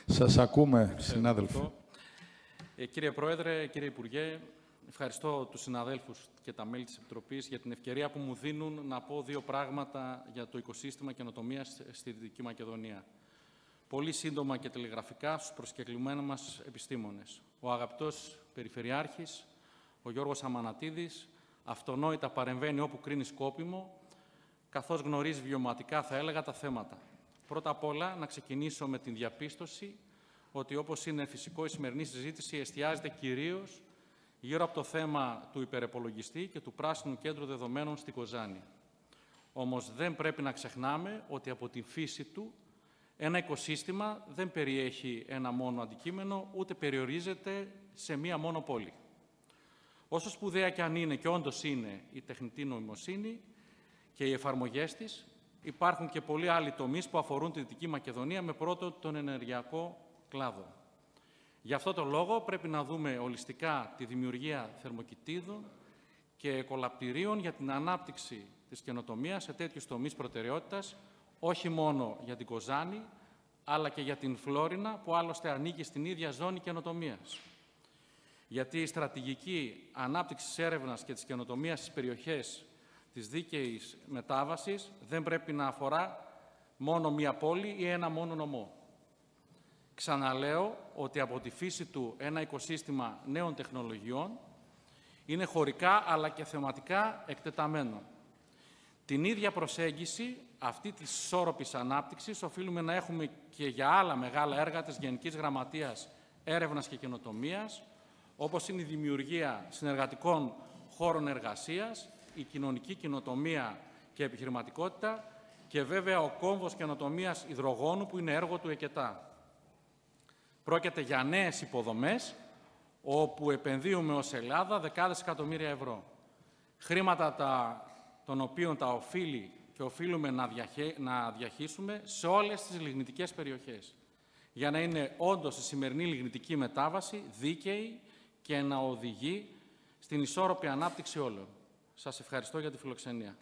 Σας ακούμε, συνάδελφε. Κύριε Πρόεδρε, κύριε Υπουργέ, ευχαριστώ τους συναδέλφους και τα μέλη της Επιτροπής για την ευκαιρία που μου δίνουν να πω δύο πράγματα για το οικοσύστημα καινοτομίας στη Δυτική Μακεδονία. Πολύ σύντομα και τηλεγραφικά στους προσκεκλημένους μας επιστήμονες. Ο αγαπητός Περιφερειάρχης, ο Γιώργος Αμανατίδης, αυτονόητα παρεμβαίνει όπου κρίνει σκόπιμο, καθώς γνωρίζει βιωματικά, θα έλεγα, τα θέματα. Πρώτα απ' όλα, να ξεκινήσω με την διαπίστωση ότι, όπως είναι φυσικό, η σημερινή συζήτηση εστιάζεται κυρίως γύρω από το θέμα του υπερεπολογιστή και του Πράσινου Κέντρου Δεδομένων στην Κοζάνη. Όμως δεν πρέπει να ξεχνάμε ότι από τη φύση του ένα οικοσύστημα δεν περιέχει ένα μόνο αντικείμενο, ούτε περιορίζεται σε μία μόνο πόλη. Όσο σπουδαία και αν είναι, και όντως είναι, η τεχνητή νοημοσύνη και οι εφαρμογές της, υπάρχουν και πολλοί άλλοι τομείς που αφορούν τη Δυτική Μακεδονία, με πρώτο τον ενεργειακό κλάδο. Γι' αυτό το λόγο πρέπει να δούμε ολιστικά τη δημιουργία θερμοκηπίδων και κολαπτηρίων για την ανάπτυξη της καινοτομίας σε τέτοιους τομείς προτεραιότητας, όχι μόνο για την Κοζάνη, αλλά και για την Φλόρινα, που άλλωστε ανήκει στην ίδια ζώνη καινοτομίας. Γιατί η στρατηγική ανάπτυξη της έρευνας και της καινοτομίας στις περιοχές της δίκαιης μετάβασης δεν πρέπει να αφορά μόνο μία πόλη ή ένα μόνο νομό. Ξαναλέω ότι από τη φύση του ένα οικοσύστημα νέων τεχνολογιών είναι χωρικά αλλά και θεματικά εκτεταμένο. Την ίδια προσέγγιση αυτή της ισόρροπης ανάπτυξης οφείλουμε να έχουμε και για άλλα μεγάλα έργα της Γενικής Γραμματείας Έρευνας και Καινοτομίας, όπως είναι η δημιουργία συνεργατικών χώρων εργασίας, η κοινωνική καινοτομία και επιχειρηματικότητα και βέβαια ο κόμβος καινοτομίας υδρογόνου, που είναι έργο του ΕΚΕΤΑ. Πρόκειται για νέες υποδομές, όπου επενδύουμε ως Ελλάδα δεκάδες εκατομμύρια ευρώ. Χρήματα των οποίων τα οφείλει και οφείλουμε να διαχύσουμε σε όλες τις λιγνητικές περιοχές, για να είναι όντως η σημερινή λιγνητική μετάβαση δίκαιη και να οδηγεί στην ισόρροπη ανάπτυξη όλων. Σας ευχαριστώ για τη φιλοξενία.